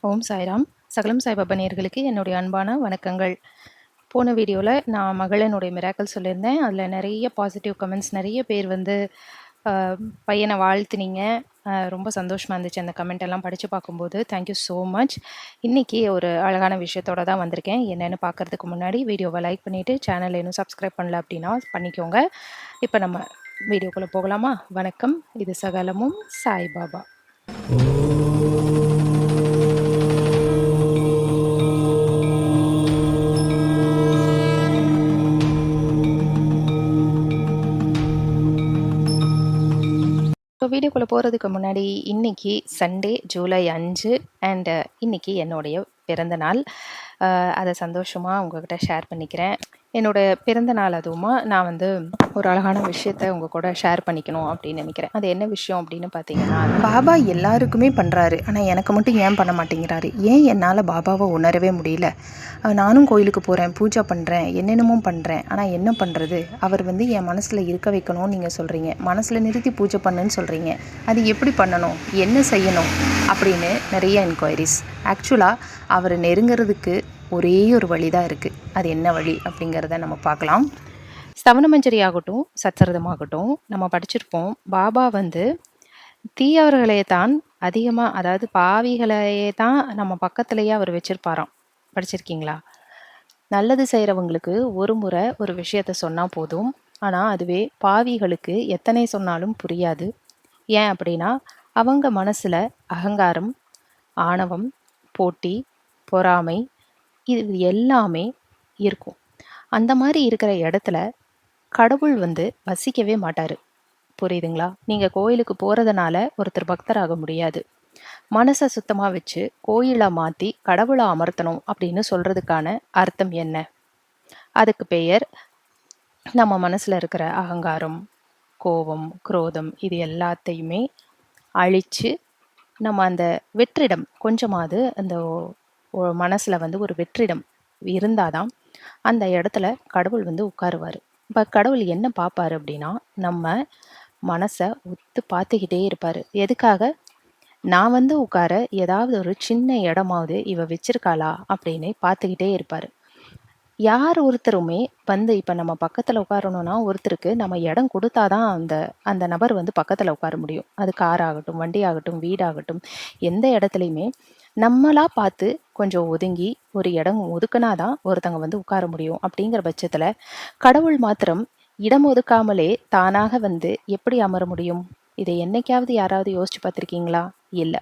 ஓம் சாய்ராம். சகலம் சாய்பாபா நேயர்களுக்கு என்னுடைய அன்பான வணக்கங்கள். போன வீடியோவில் நான் மகளினுடைய மிராக்கல் சொல்லியிருந்தேன். அதில் நிறைய பாசிட்டிவ் கமெண்ட்ஸ், நிறைய பேர் வந்து பையனை வாழ்த்துனீங்க. ரொம்ப சந்தோஷமாக இருந்துச்சு அந்த கமெண்ட் எல்லாம் படித்து பார்க்கும்போது. Thank you so much. இன்றைக்கி ஒரு அழகான விஷயத்தோட தான் வந்திருக்கேன். என்னென்னு பார்க்குறதுக்கு முன்னாடி வீடியோவை லைக் பண்ணிவிட்டு சேனலை இன்னும் சப்ஸ்கிரைப் பண்ணல அப்படின்னா பண்ணிக்கோங்க. இப்போ நம்ம வீடியோக்குள்ளே போகலாமா? வணக்கம். இது சகலமும் சாய்பாபா. இப்போ வீடியோக்குள்ளே போகிறதுக்கு முன்னாடி இன்றைக்கி சண்டே ஜூலை 5 அண்டு இன்றைக்கி என்னுடைய பிறந்த நாள். அதை சந்தோஷமாக உங்கள்கிட்ட ஷேர் பண்ணிக்கிறேன். என்னோடய பிறந்த நாள் அதுவுமா நான் வந்து ஒரு அழகான விஷயத்த உங்கள் கூட ஷேர் பண்ணிக்கணும் அப்படின்னு நினைக்கிறேன். அது என்ன விஷயம் அப்படின்னு பார்த்தீங்கன்னா, பாபா எல்லாருக்குமே பண்ணுறாரு, ஆனால் எனக்கு மட்டும் ஏன் பண்ண மாட்டேங்கிறாரு? ஏன் என்னால் பாபாவை உணரவே முடியல? நானும் கோயிலுக்கு போகிறேன், பூஜை பண்ணுறேன், என்னென்னமோ பண்ணுறேன், ஆனால் என்ன பண்ணுறது? அவர் வந்து என் மனசில் இருக்க வைக்கணும்னு நீங்கள் சொல்கிறீங்க, மனசில் நிறுத்தி பூஜை பண்ணுன்னு சொல்கிறீங்க. அது எப்படி பண்ணணும், என்ன செய்யணும் அப்படின்னு நிறைய என்கொயரிஸ். ஆக்சுவலாக அவர் நெருங்கிறதுக்கு ஒரே ஒரு வழி தான் இருக்குது. அது என்ன வழி அப்படிங்கிறத நம்ம பார்க்கலாம். ஸ்தவனமஞ்சரி ஆகட்டும், சச்சரிதமாகட்டும், நம்ம படிச்சிருப்போம். பாபா வந்து தீயவர்களே தான் அதிகமாக, அதாவது பாவிகளையே தான் நம்ம பக்கத்துலேயே அவர் வச்சிருப்பாராம். படிச்சிருக்கீங்களா? நல்லது செய்கிறவங்களுக்கு ஒரு முறை ஒரு விஷயத்த சொன்னால் போதும், ஆனால் அதுவே பாவிகளுக்கு எத்தனை சொன்னாலும் புரியாது. ஏன் அப்படின்னா, அவங்க மனசில் அகங்காரம், ஆணவம், போட்டி, பொறாமை இது எல்லாமே இருக்கும். அந்த மாதிரி இருக்கிற இடத்துல கடவுள் வந்து வசிக்கவே மாட்டார். புரியுதுங்களா? நீங்கள் கோயிலுக்கு போகிறதுனால ஒருத்தர் பக்தராக முடியாது. மனசை சுத்தமாக வச்சு கோயிலை மாற்றி கடவுளை அமர்த்தணும் அப்படின்னு சொல்கிறதுக்கான அர்த்தம் என்ன? அதுக்கு பெயர் நம்ம மனசில் இருக்கிற அகங்காரம், கோபம், குரோதம் இது எல்லாத்தையுமே அழித்து நம்ம அந்த வெற்றிடம் கொஞ்சமாவது அந்த மனசில் வந்து ஒரு வெற்றிடம் இருந்தால் தான் அந்த இடத்துல கடவுள் வந்து உட்காருவார். இப்போ கடவுள் என்ன பார்ப்பார் அப்படின்னா, நம்ம மனசை ஒத்து பார்த்துக்கிட்டே இருப்பார். எதுக்காக? நான் வந்து உட்கார ஏதாவது ஒரு சின்ன இடமாவது இவ வச்சிருக்காளா அப்படின்னு பார்த்துக்கிட்டே இருப்பார். யார் ஒருத்தருமே வந்து இப்போ நம்ம பக்கத்தில் உட்காரணும்னா ஒருத்தருக்கு நம்ம இடம் கொடுத்தாதான் அந்த அந்த நபர் வந்து பக்கத்தில் உட்கார முடியும். அது கார் ஆகட்டும், வண்டி ஆகட்டும், வீடாகட்டும், எந்த இடத்துலையுமே நம்மளா பார்த்து கொஞ்சம் ஒதுங்கி ஒரு இடம் ஒதுக்குனாதான் ஒருத்தங்க வந்து உட்கார முடியும். அப்படிங்கிற பட்சத்தில் கடவுள் மாத்திரம் இடம் ஒதுக்காமலே தானாக வந்து எப்படி அமர முடியும்? இதை என்னைக்காவது யாராவது யோசிச்சு பார்த்துருக்கீங்களா? இல்லை.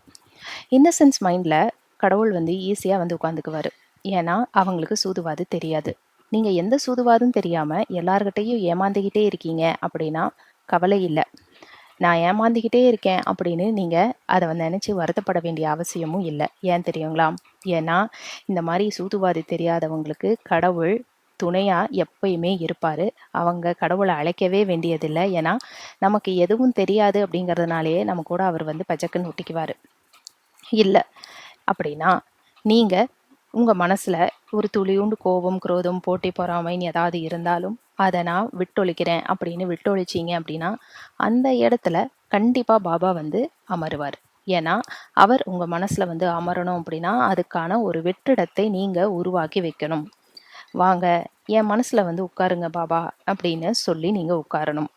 இன்னசென்ஸ் மைண்டில் கடவுள் வந்து ஈஸியாக வந்து உட்காந்துக்குவார். ஏன்னா அவங்களுக்கு சூதுவாது தெரியாது. நீங்கள் எந்த சூதுவாதும் தெரியாமல் எல்லார்கிட்டையும் ஏமாந்துக்கிட்டே இருக்கீங்க அப்படின்னா கவலை இல்லை. நான் ஏமாந்துக்கிட்டே இருக்கேன் அப்படின்னு நீங்கள் அதை வந்து நினச்சி வருத்தப்பட வேண்டிய அவசியமும் இல்லை. ஏன் தெரியுங்களா? ஏன்னா இந்த மாதிரி சூதுவாதி தெரியாதவங்களுக்கு கடவுள் துணையாக எப்பயுமே இருப்பார். அவங்க கடவுளை அழைக்கவே வேண்டியதில்லை. ஏன்னா நமக்கு எதுவும் தெரியாது அப்படிங்கிறதுனாலேயே நம்ம கூட அவர் வந்து பச்சக்குன்னு ஒட்டிக்குவார். இல்லை அப்படின்னா நீங்கள் உங்கள் மனசில் ஒரு துளியுண்டு கோபம், குரோதம், போட்டி, பொறாமைன்னு ஏதாவது இருந்தாலும் அதை நான் விட்டொழிக்கிறேன் அப்படின்னு விட்டொழிச்சிங்க அப்படின்னா அந்த இடத்துல கண்டிப்பாக பாபா வந்து அமருவார். ஏன்னா அவர் உங்கள் மனசில் வந்து அமரணும் அப்படின்னா அதுக்கான ஒரு வெற்றிடத்தை நீங்கள் உருவாக்கி வைக்கணும். வாங்க என் மனசில் வந்து உட்காருங்க பாபா அப்படின்னு சொல்லி நீங்கள் உட்காரணும்.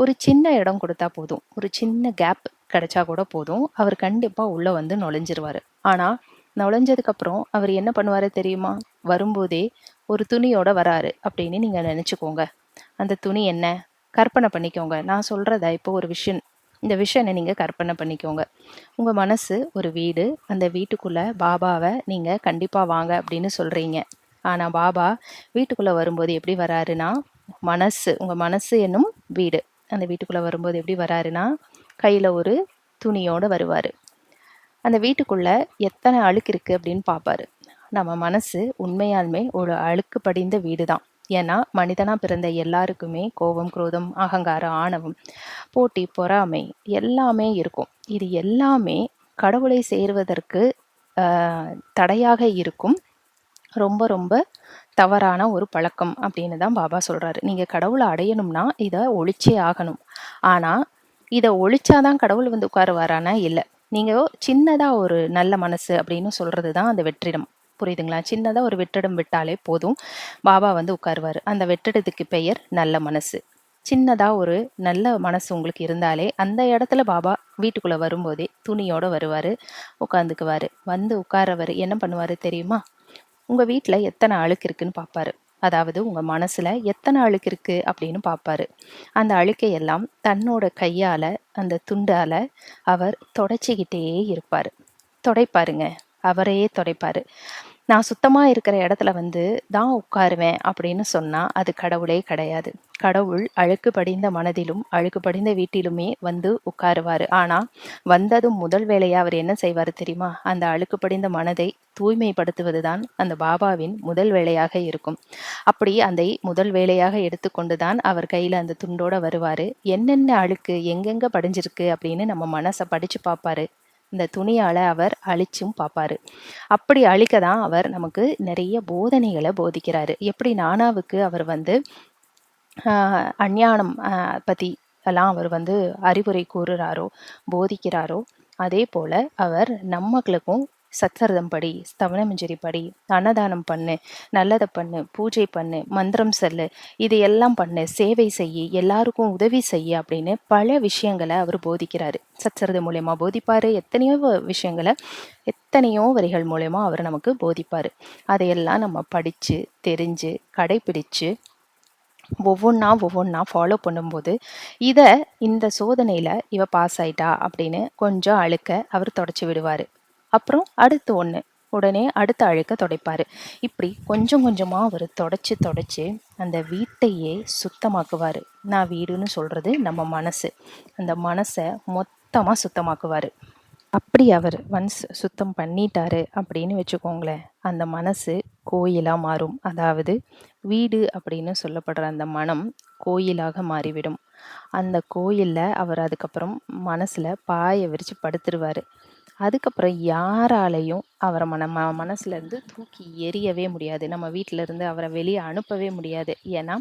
ஒரு சின்ன இடம் கொடுத்தா போதும், ஒரு சின்ன கேப் கிடைச்சா கூட போதும், அவர் கண்டிப்பாக உள்ளே வந்து நுழைஞ்சிருவார். ஆனால் நுழைஞ்சதுக்கப்புறம் அவர் என்ன பண்ணுவார் தெரியுமா? வரும்போதே ஒரு துணியோட வராரு அப்படின்னு நீங்கள் நினச்சிக்கோங்க. அந்த துணி என்ன? கற்பனை பண்ணிக்கோங்க. நான் சொல்கிறத இப்போ ஒரு விஷயம், இந்த விஷயம் நீங்கள் கற்பனை பண்ணிக்கோங்க. உங்கள் மனசு ஒரு வீடு, அந்த வீட்டுக்குள்ளே பாபாவை நீங்கள் கண்டிப்பாக வாங்க அப்படின்னு சொல்கிறீங்க. ஆனால் பாபா வீட்டுக்குள்ளே வரும்போது எப்படி வராருன்னா, உங்கள் மனசு என்னும் வீடு, அந்த வீட்டுக்குள்ளே வரும்போது எப்படி வராருன்னா கையில் ஒரு துணியோடு வருவார். அந்த வீட்டுக்குள்ளே எத்தனை அழுக்கு இருக்குது அப்படின்னு பார்ப்பாரு. நம்ம மனசு உண்மையாலுமே ஒரு அழுக்கு படிந்த வீடு தான். ஏன்னா மனிதனாக பிறந்த எல்லாருக்குமே கோபம், குரோதம், அகங்காரம், ஆணவம், போட்டி, பொறாமை எல்லாமே இருக்கும். இது எல்லாமே கடவுளை சேர்வதற்கு தடையாக இருக்கும் ரொம்ப ரொம்ப தவறான ஒரு பழக்கம் அப்படின்னு தான் பாபா சொல்கிறாரு. நீங்கள் கடவுளை அடையணும்னா இதை ஒழிச்சே ஆகணும். ஆனால் இதை ஒழிச்சாதான் கடவுள் வந்து உட்காருவாரானா? இல்லை. நீங்கள் சின்னதாக ஒரு நல்ல மனசு அப்படின்னு சொல்கிறது தான் அந்த வெற்றிடம். புரியுதுங்களா? சின்னதாக ஒரு வெற்றிடம் விட்டாலே போதும், பாபா வந்து உட்காருவார். அந்த வெற்றிடத்துக்கு பெயர் நல்ல மனசு. சின்னதாக ஒரு நல்ல மனசு உங்களுக்கு இருந்தாலே அந்த இடத்துல பாபா வீட்டுக்குள்ளே வரும்போதே துணியோடு வருவார், உட்காந்துக்குவார். வந்து உட்காரவர் என்ன பண்ணுவார் தெரியுமா? உங்கள் வீட்டில் எத்தனை அழுக்கு இருக்குன்னு பார்ப்பாரு. அதாவது உங்கள் மனசில் எத்தனை அழுக்கு இருக்குது அப்படின்னு பார்ப்பாரு. அந்த அழுக்கை எல்லாம் தன்னோட கையால் அந்த துண்டால் அவர் தொடச்சிக்கிட்டே இருப்பார். தொடைப்பாருங்க. அவரையே தொடைப்பாரு. நான் சுத்தமாக இருக்கிற இடத்துல வந்து தான் உட்காருவேன் அப்படின்னு சொன்னால் அது கடவுளே கிடையாது. கடவுள் அழுக்கு படிந்த மனதிலும் அழுக்கு படிந்த வீட்டிலுமே வந்து உட்காருவார். ஆனால் வந்ததும் முதல் வேலையாக அவர் என்ன செய்வார் தெரியுமா? அந்த அழுக்கு படிந்த மனதை தூய்மைப்படுத்துவது தான் அந்த பாபாவின் முதல் வேலையாக இருக்கும். அப்படி அந்த முதல் வேலையாக எடுத்துக்கொண்டு தான் அவர் கையில் அந்த துண்டோட வருவார். என்னென்ன அழுக்கு எங்கெங்கே படிஞ்சிருக்கு அப்படின்னு நம்ம மனசை படித்து பார்ப்பாரு. இந்த துணியால் அவர் அழிச்சும் பார்ப்பாரு. அப்படி அழிக்க தான் அவர் நமக்கு நிறைய போதனைகளை போதிக்கிறாரு. எப்படி நானாவுக்கு அவர் வந்து அஞ்ஞானம் பற்றி எல்லாம் அவர் வந்து அறிவுரை கூறுறாரோ, போதிக்கிறாரோ, அதே போல் அவர் நம்மளுக்கும் சத்சரிதம் படி, ஸ்தவனமஞ்சரி படி, அன்னதானம் பண்ணு, நல்லதை பண்ணு, பூஜை பண்ணு, மந்திரம் சொல்லு, இதையெல்லாம் பண்ணு, சேவை செய்ய, எல்லாருக்கும் உதவி செய்ய அப்படின்னு பல விஷயங்களை அவர் போதிக்கிறாரு. சத்சரிதம் மூலயமா போதிப்பார். எத்தனையோ விஷயங்களை எத்தனையோ வரிகள் மூலயமா அவர் நமக்கு போதிப்பார். அதையெல்லாம் நம்ம படித்து தெரிஞ்சு கடைப்பிடிச்சு ஒவ்வொன்றா ஃபாலோ பண்ணும்போது இந்த சோதனையில் இவ பாஸ் ஆயிட்டா அப்படின்னு கொஞ்சம் அழுக்க அவர் தொடச்சி விடுவார். அப்புறம் அடுத்து உடனே அடுத்த அழுக்க துடைப்பார். இப்படி கொஞ்சம் கொஞ்சமாக அவர் தொடச்சி அந்த வீட்டையே சுத்தமாக்குவார். நான் வீடுன்னு சொல்கிறது நம்ம மனசு. அந்த மனசை மொத்தமாக சுத்தமாக்குவார். அப்படி அவர் ஒன்ஸ் சுத்தம் பண்ணிட்டாரு அப்படின்னு வச்சுக்கோங்களேன், அந்த மனசு கோயிலாக மாறும். அதாவது வீடு அப்படின்னு சொல்லப்படுற அந்த மனம் கோயிலாக மாறிவிடும். அந்த கோயிலில் அவர் அதுக்கப்புறம் மனசில் பாயை விரித்து படுத்துருவார். அதுக்கப்புறம் யாராலையும் அவரை மனசுலேருந்து தூக்கி எறியவே முடியாது. நம்ம வீட்டிலேருந்து அவரை வெளியே அனுப்பவே முடியாது. ஏன்னா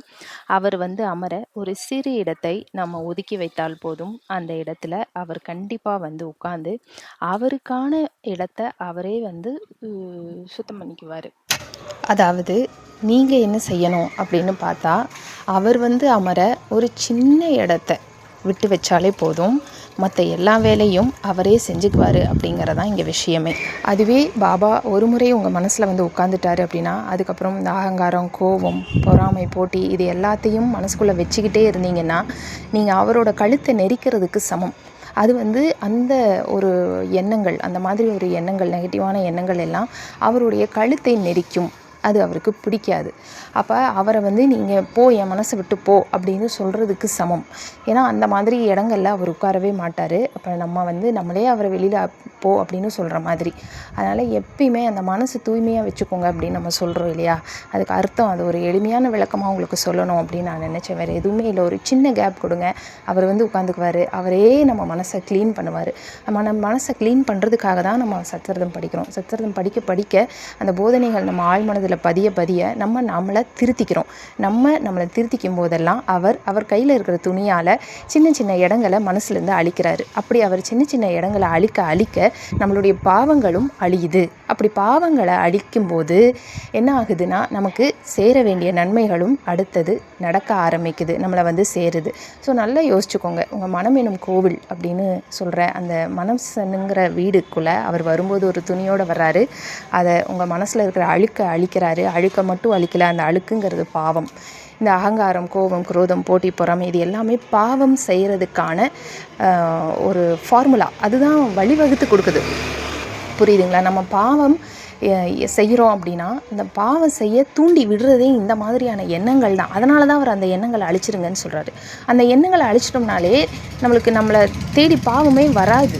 அவர் வந்து அமர ஒரு சிறு இடத்தை நம்ம ஒதுக்கி வைத்தால் போதும், அந்த இடத்துல அவர் கண்டிப்பாக வந்து உட்கார்ந்து அவருக்கான இடத்த அவரே வந்து சுத்தம் பண்ணிக்குவார். அதாவது நீங்கள் என்ன செய்யணும் அப்படின்னு பார்த்தா, அவர் வந்து அமர ஒரு சின்ன இடத்த விட்டு வச்சாலே போதும், மற்ற எல்லா வேலையும் அவரே செஞ்சுக்குவார் அப்படிங்கிறதான் இங்கே விஷயமே. அதுவே பாபா ஒரு முறை உங்கள் மனசில் வந்து உட்காந்துட்டாரு அப்படின்னா, அதுக்கப்புறம் இந்த அகங்காரம், கோபம், பொறாமை, போட்டி இது எல்லாத்தையும் மனசுக்குள்ளே வச்சுக்கிட்டே இருந்தீங்கன்னா, நீங்கள் அவரோட கழுத்தை நெரிக்கிறதுக்கு சமம். அது வந்து அந்த ஒரு எண்ணங்கள், அந்த மாதிரி ஒரு எண்ணங்கள், நெகட்டிவான எண்ணங்கள் எல்லாம் அவருடைய கழுத்தை நெரிக்கும். அது அவருக்கு பிடிக்காது. அப்போ அவரை வந்து நீங்கள் போ, என் மனசை விட்டு போ அப்படின்னு சொல்கிறதுக்கு சமம். ஏன்னா அந்த மாதிரி இடங்களில் அவர் உட்காரவே மாட்டார். அப்போ நம்ம வந்து நம்மளே அவரை வெளியில் போ அப்படின்னு சொல்கிற மாதிரி. அதனால் எப்பயுமே அந்த மனசு தூய்மையாக வச்சுக்கோங்க அப்படின்னு நம்ம சொல்கிறோம் இல்லையா? அதுக்கு அர்த்தம், அது ஒரு எளிமையான விளக்கமாக உங்களுக்கு சொல்லணும் அப்படின்னு நான் நினச்சேன். வேறு எதுவுமே இல்லை. ஒரு சின்ன கேப் கொடுங்க, அவர் வந்து உட்காந்துக்குவார். அவரே நம்ம மனசை க்ளீன் பண்ணுவார். நம்ம மனசை க்ளீன் பண்ணுறதுக்காக தான் நம்ம சத்சரிதம் படிக்கிறோம். சத்சரிதம் படிக்க படிக்க அந்த போதனைகள் நம்ம ஆழ் மனதில் பதிய நம்மளை திருத்திக்கிறோம். நம்மளை திருத்திக்கும் போதெல்லாம் அவர் கையில் இருக்கிற துணியால் சின்ன சின்ன இடங்களை மனசுலேருந்து அழிக்கிறாரு. அப்படி அவர் சின்ன சின்ன இடங்களை அழிக்க நம்மளுடைய பாவங்களும் அழியுது. அப்படி பாவங்களை அழிக்கும்போது என்ன ஆகுதுன்னா, நமக்கு சேர வேண்டிய நன்மைகளும் அடுத்தது நடக்க ஆரம்பிக்குது, நம்மளை வந்து சேருது. ஸோ நல்லா யோசிச்சுக்கோங்க. உங்கள் மனம் எனும் கோவில் அப்படின்னு சொல்கிற அந்த மனசுங்கிற வீடுக்குள்ளே அவர் வரும்போது ஒரு துணியோடு வர்றாரு. அதை உங்கள் மனசில் இருக்கிற அழுக்க அழிக்கிறாரு. அழுக்க மட்டும் அழிக்கலை, அந்த அழுக்குங்கிறது பாவம். இந்த அகங்காரம், கோபம், குரோதம், போட்டி, பொறாமை இது எல்லாமே பாவம் செய்கிறதுக்கான ஒரு ஃபார்முலா. அதுதான் வழிவகுத்து கொடுக்குது. புரியுதுங்களா? நம்ம பாவம் செய்கிறோம் அப்படின்னா இந்த பாவம் செய்ய தூண்டி விடுறதே இந்த மாதிரியான எண்ணங்கள் தான். அதனால தான் அவர் அந்த எண்ணங்களை அழிச்சிருங்கன்னு சொல்கிறாரு. அந்த எண்ணங்களை அழிச்சிட்டோம்னாலே நம்மளை தேடி பாவமே வராது.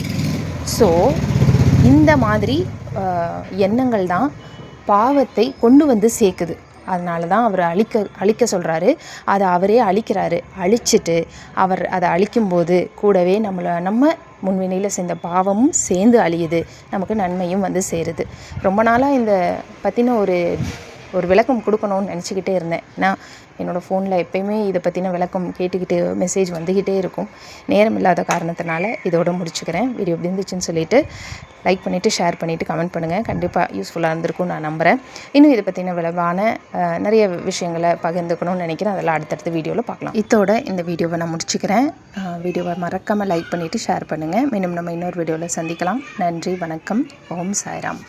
ஸோ இந்த மாதிரி எண்ணங்கள் தான் பாவத்தை கொண்டு வந்து சேர்க்குது. அதனால தான் அவர் அழிக்க சொல்கிறாரு. அதை அவரே அழிக்கிறாரு. அழிச்சிட்டு அவர் அதை அழிக்கும்போது கூடவே நம்ம முன்வினையில் செஞ்ச பாவமும் சேர்ந்து அழியுது, நமக்கு நன்மையும் வந்து சேருது. ரொம்ப நாளாக இந்த பற்றின ஒரு ஒரு விளக்கம் கொடுக்கணும்னு நினச்சிக்கிட்டே இருந்தேன். ஏன்னா என்னோடய ஃபோனில் எப்போயுமே இதை பற்றின விளக்கம் கேட்டுக்கிட்டு மெசேஜ் வந்துக்கிட்டே இருக்கும். நேரம் இல்லாத காரணத்தினால இதோட முடிச்சுக்கிறேன். வீடியோ எப்படி இருந்துச்சுன்னு சொல்லிவிட்டு லைக் பண்ணிவிட்டு ஷேர் பண்ணிவிட்டு கமெண்ட் பண்ணுங்கள். கண்டிப்பாக யூஸ்ஃபுல்லாக இருந்திருக்கும் நான் நம்புகிறேன். இன்னும் இதை பற்றின விளைவான நிறைய விஷயங்களை பகிர்ந்துக்கணும்னு நினைக்கிறேன். அதெல்லாம் அடுத்தடுத்த வீடியோவில் பார்க்கலாம். இதோட இந்த வீடியோவை நான் முடிச்சுக்கிறேன். வீடியோவை மறக்காமல் லைக் பண்ணிவிட்டு ஷேர் பண்ணுங்கள். மீண்டும் நம்ம இன்னொரு வீடியோவில் சந்திக்கலாம். நன்றி, வணக்கம். ஓம் சாய்ராம்.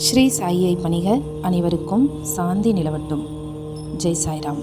ஸ்ரீ சாயியை பணிக. அனைவருக்கும் சாந்தி நிலவட்டும். ஜெய் சாய்ராம்.